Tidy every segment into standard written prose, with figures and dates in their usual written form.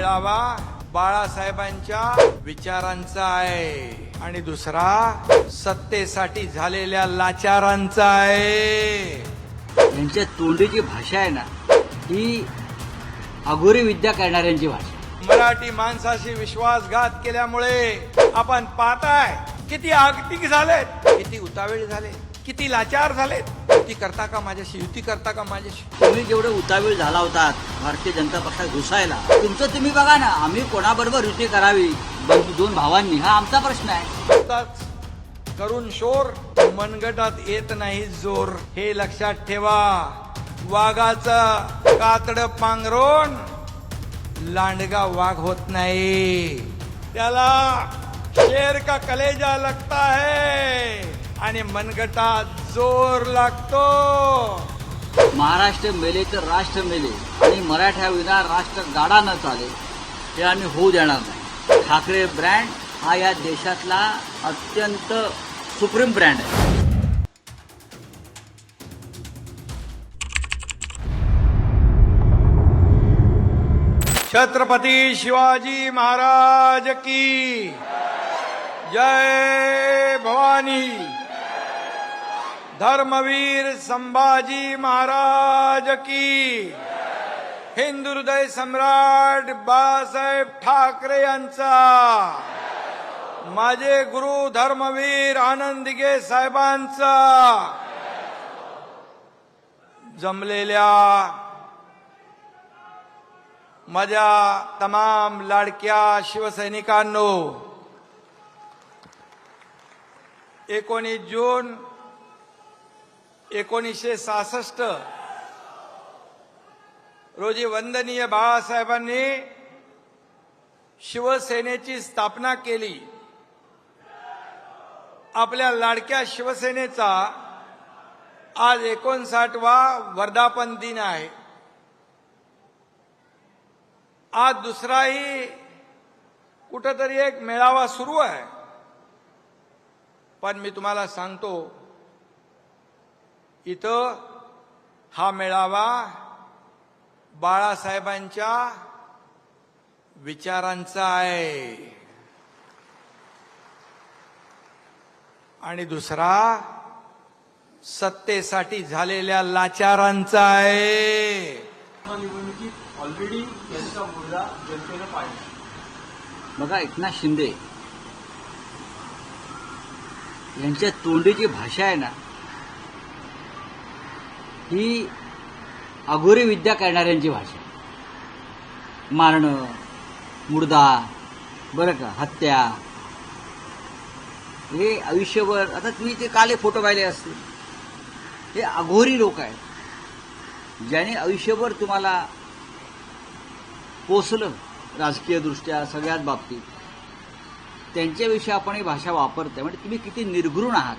मेळावा बाळासाहेबांच्या विचारांचा आहे आणि दुसरा सत्तेसाठी झालेल्या लाचारांचा आहे. यांच्या तोंडीची भाषा आहे ना, ही अघोरी विद्या करणाऱ्यांची भाषा. मराठी माणसाशी विश्वासघात केल्यामुळे आपण पाहताय किती आगतिक झालेत, किती उतावीळ झाले, किती लाचार झालेत. युती करता का माझ्याशी, युती करता का माझ्याशी. तुम्ही जेवढे उतावीळ झाला होतात भारतीय जनता पक्षात घुसायला, तुमचं तुम्ही बघा ना. आम्ही कोणाबरोबर युती करावी दोन भावांनी, हा आमचा प्रश्न आहे. आताच करून शोर मनगटात येत नाही जोर, हे लक्षात ठेवा. वाघाचं कातड पांघरून लांडगा वाघ होत नाही, त्याला शेर का कलेजा लगता है आणि मनगटात जोर लागतो. महाराष्ट्र मेले तर राष्ट्र मेले आणि मराठ्याविना राष्ट्र गाडा न चाले, हे आम्ही होऊ देणार नाही. ठाकरे ब्रँड हा या देशातला अत्यंत सुप्रीम ब्रँड आहे. छत्रपती शिवाजी महाराज की जय भवानी. धर्मवीर संभाजी महाराज की. हिंदू हृदय सम्राट बाळासाहेब ठाकरे यांचा. माझे गुरु धर्मवीर आनंद दिघे साहेबांचा. जमलेल्या माझ्या तमाम लाडक्या शिवसैनिकांनो, 19 जून 1966 रोजी वंदनीय बाळासाहेबांनी शिवसेनेची स्थापना केली. आपल्या लाडक्या शिवसेनेचा आज 59वा वर्धापन दिन आहे. आज दुसराही कुठंतरी एक मेळावा सुरू आहे. पण मी तुम्हाला सांगतो, इथं हा मेळावा बाळासाहेबांच्या विचारांचा आहे आणि दुसरा सत्तेसाठी झालेल्या लाचारांचा आहे. निवडणुकीत ऑलरेडी यांचा मुद्दा जनतेनं पाहिला. बघा, एकनाथ शिंदे यांच्या तोंडीची भाषा आहे ना, ही अघोरी विद्या करणाऱ्यांची भाषा. मारणं, मुर्दा, बरं का, हत्या, हे आयुष्यभर. आता तुम्ही ते काल फोटो पाहिले असतील, हे अघोरी लोक आहेत ज्याने आयुष्यभर तुम्हाला पोचलं राजकीय दृष्ट्या सगळ्याच बाबतीत. त्यांच्याविषयी आपण ही भाषा वापरते म्हणजे तुम्ही किती निर्घृण आहात.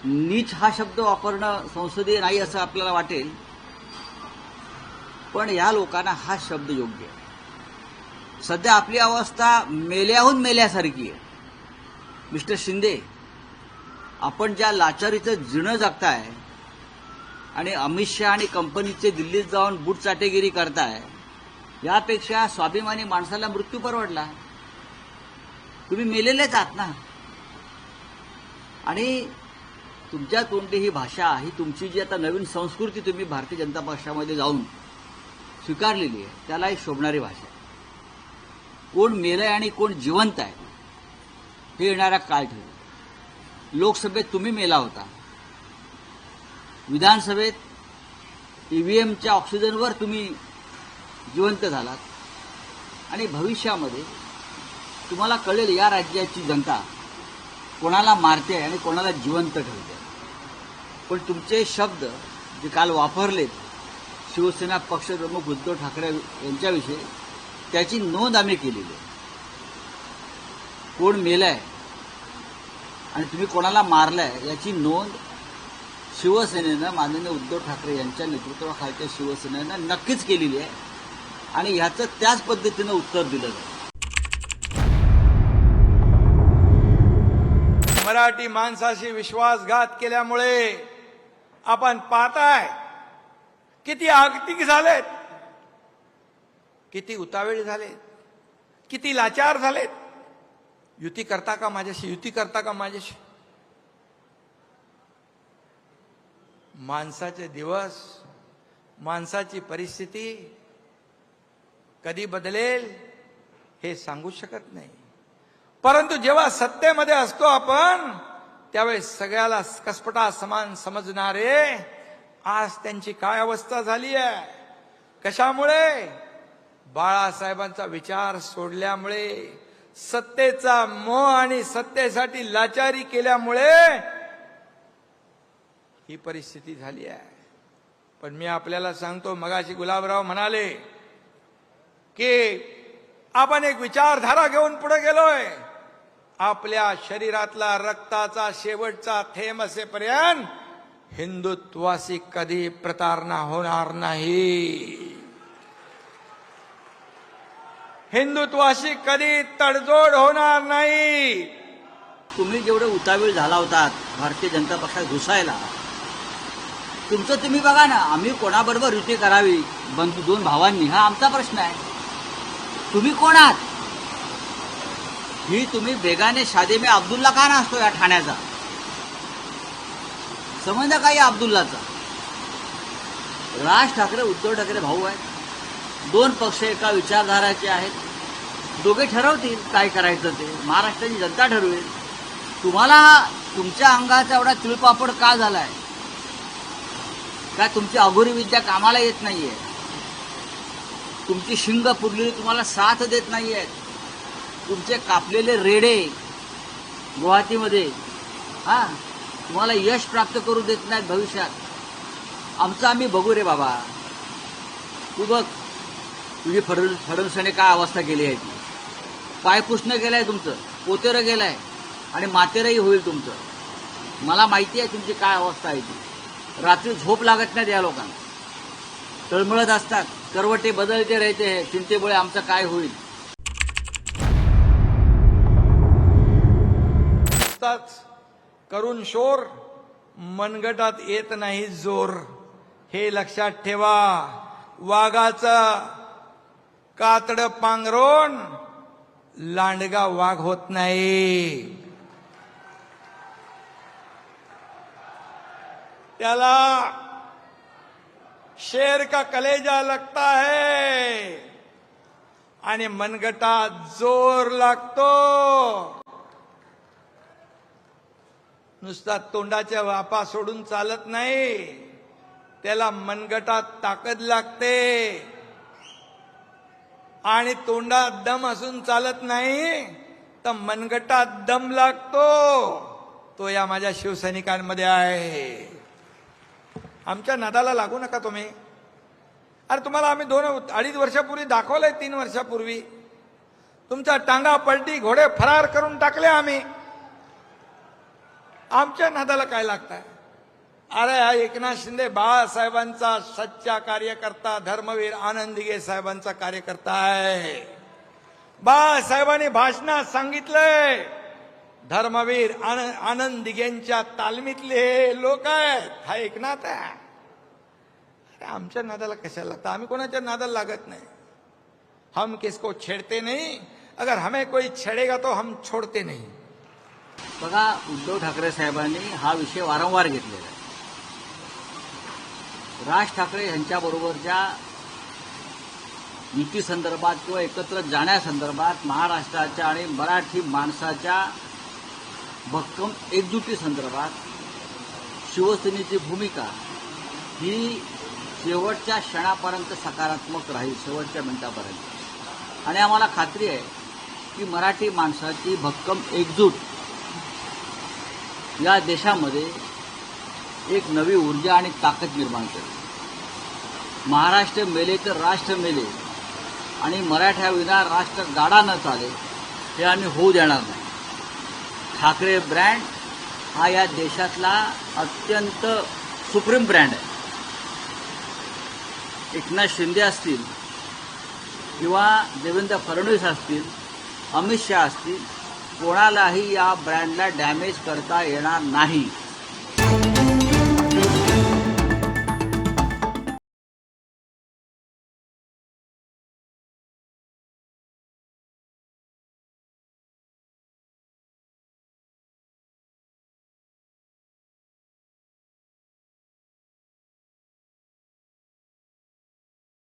नीच हा शब्द वापरणं संसदीय नाही असं आपल्याला वाटेल, पण या लोकांना हा शब्द योग्य आहे. सध्या आपली अवस्था मेल्याहून मेल्यासारखी आहे. मिस्टर शिंदे, आपण ज्या लाचारीचं जिणं जगताय आणि अमित शहा आणि कंपनीचे दिल्लीत जाऊन बूट चाटेगिरी करताय, यापेक्षा स्वाभिमानी माणसाला मृत्यू परवडला. तुम्ही मेलेलेच आहात ना. आणि तुमच्या तोंडी ही भाषा, ही तुमची जी आता नवीन संस्कृती तुम्ही भारतीय जनता पक्षामध्ये जाऊन स्वीकारलेली आहे, त्याला ही शोभणारी भाषा. कोण मेलंय आणि कोण जिवंत आहे हे येणारा काळ ठेवू. लोकसभेत तुम्ही मेला होता, विधानसभेत ईव्हीएमच्या ऑक्सिजनवर तुम्ही जिवंत झालात, आणि भविष्यामध्ये तुम्हाला कळेल या राज्याची जनता कोणाला मारते आणि कोणाला जिवंत ठेवते. पण तुमचे शब्द जे काल वापरलेत शिवसेना पक्षप्रमुख उद्धव ठाकरे यांच्याविषयी, त्याची नोंद आम्ही केलेली आहे. कोण मेलाय आणि तुम्ही कोणाला मारलाय याची नोंद शिवसेनेनं, माननीय उद्धव ठाकरे यांच्या नेतृत्वाखालच्या शिवसेनेनं नक्कीच केलेली आहे आणि ह्याचं त्याच पद्धतीनं उत्तर दिलं जाईल. मराठी माणसाशी विश्वासघात केल्यामुळे आपण पाहताय किती आगतिक झालेत, किती उतावेळ झालेत, किती लाचार झालेत. युती करता का माझ्याशी, युती करता का माझ्याशी. माणसाचे दिवस, माणसाची परिस्थिती कधी बदलेल हे सांगू शकत नाही. परंतु जेव्हा सत्तेमध्ये असतो आपण, त्यावेळेस सगळ्याला कसपटा समान समजणारे आज त्यांची काय अवस्था झाली आहे. कशामुळे? बाळासाहेबांचा विचार सोडल्यामुळे, सत्तेचा मोह आणि सत्तेसाठी लाचारी केल्यामुळे ही परिस्थिती झाली आहे. पण मी आपल्याला सांगतो, मगाशी गुलाबराव म्हणाले की आपण एक विचारधारा घेऊन पुढे गेलोय. आपल्या शरीरातला रक्ताचा शेवटचा थेंब असेपर्यंत हिंदुत्वाशी कधी प्रतारणा होणार नाही. हिंदुत्वाशी कधी तडजोड होणार नाही. तुम्ही जेवढे उतावीळ झाला होतात भारतीय जनता पक्षात घुसायला, तुमचं तुम्ही बघा ना. आम्ही कोणाबरोबर युती करावी, बंधू दोन भावांनी, हा आमचा प्रश्न आहे. तुम्ही कोण आहात? ही तुम्ही बेगाने शादी में अब्दुल्ला का ना असतो या ठाण्याचा संबंध काही अब्दुल्लाचा. राज ठाकरे उद्धव ठाकरे भाऊ आहेत. दोन पक्ष एका विचारधाराचे आहेत. दोघे ठरवतील काय करायचं ते. महाराष्ट्राची जनता ठरवेल. तुम्हाला तुमच्या अंगाचा एवढा तिळपापड का झालाय? का तुमची अघोरी विद्या कामाला येत नाहीये? तुमची शिंग पुरलेली तुम्हाला साथ देत नाहीये? तुमचे कापलेले रेडे गुवाहाटीमध्ये तुम्हाला यश प्राप्त करू देत नाहीत भविष्यात. आमचं आम्ही बघू रे बाबा. तू बघ तुझी फडणवीसाने काय अवस्था केली आहे. ती पाय पुसणं गेलाय तुमचं, पोतेरं गेलाय आणि मातेरही होईल तुमचं. मला माहिती आहे तुमची काय अवस्था आहे ती. रात्री झोप लागत नाही या लोकांना. तळमळत असतात, करवटे बदलते राहते, चिंतेमुळे आमचं काय होईल. करून शोर मनगटात येत नाही जोर. हे लक्षात ठेवा. वाघाचं कातड पांघरून लांडगा वाघ होत नाही. त्याला शेर का कलेजा लगता है आणि मनगटात जोर लागतो. नुसता तोंडाच्या वापा सोडून चालत नाही. त्याला मनगटात ताकद लागते. आणि तोंडात दम असून चालत नाही, तर मनगटात दम लागतो. तो या माझ्या शिवसैनिकांमध्ये आहे. आमच्या नादाला लागू नका तुम्ही. अरे तुम्हाला आम्ही 2-2.5 वर्षापूर्वी दाखवलंय. 3 वर्षापूर्वी तुमच्या टांगा पलटी, घोडे फरार करून टाकले आम्ही. आमच्या नादाला काय लागताय? अरे हा एकनाथ शिंदे बाळासाहेबांचा सच्चा कार्यकर्ता, धर्मवीर आनंद दिघे साहेबांचा कार्यकर्ता आहे. बाळासाहेबांनी भाषणात सांगितलंय, धर्मवीर आनंद दिघेंच्या तालमीतले लोक आहेत. हा एकनाथ आहे. अरे आमच्या नादाला कशाला लागतं? आम्ही कोणाच्या नादाला लागत नाही. हम किसको छेडते नहीं, अगर हमें कोई छेडेगा तो हम छोड़ते नहीं. बघा, उद्धव ठाकरे साहेबांनी हा विषय वारंवार घेतलेला आहे. राज ठाकरे यांच्याबरोबरच्या युती संदर्भात किंवा एकत्र जाण्यासंदर्भात महाराष्ट्राच्या आणि मराठी माणसाच्या भक्कम एकजुटी संदर्भात शिवसेनेची भूमिका ही शेवटच्या क्षणापर्यंत सकारात्मक राहील, शेवटच्या मिनिटापर्यंत. आणि आम्हाला खात्री आहे की मराठी माणसाची भक्कम एकजूट या देशामध्ये एक नवी ऊर्जा आणि ताकद निर्माण करेल. महाराष्ट्र मेले तर राष्ट्र मेले आणि मराठ्याविना राष्ट्र गाडा न चाले हे आम्ही होऊ देणार नाही. ठाकरे ब्रँड हा या देशातला अत्यंत सुप्रीम ब्रँड आहे. एकनाथ शिंदे असतील किंवा देवेंद्र फडणवीस असतील, अमित शहा असतील, कोणालाही या ब्रँडला डॅमेज करता येणार नाही.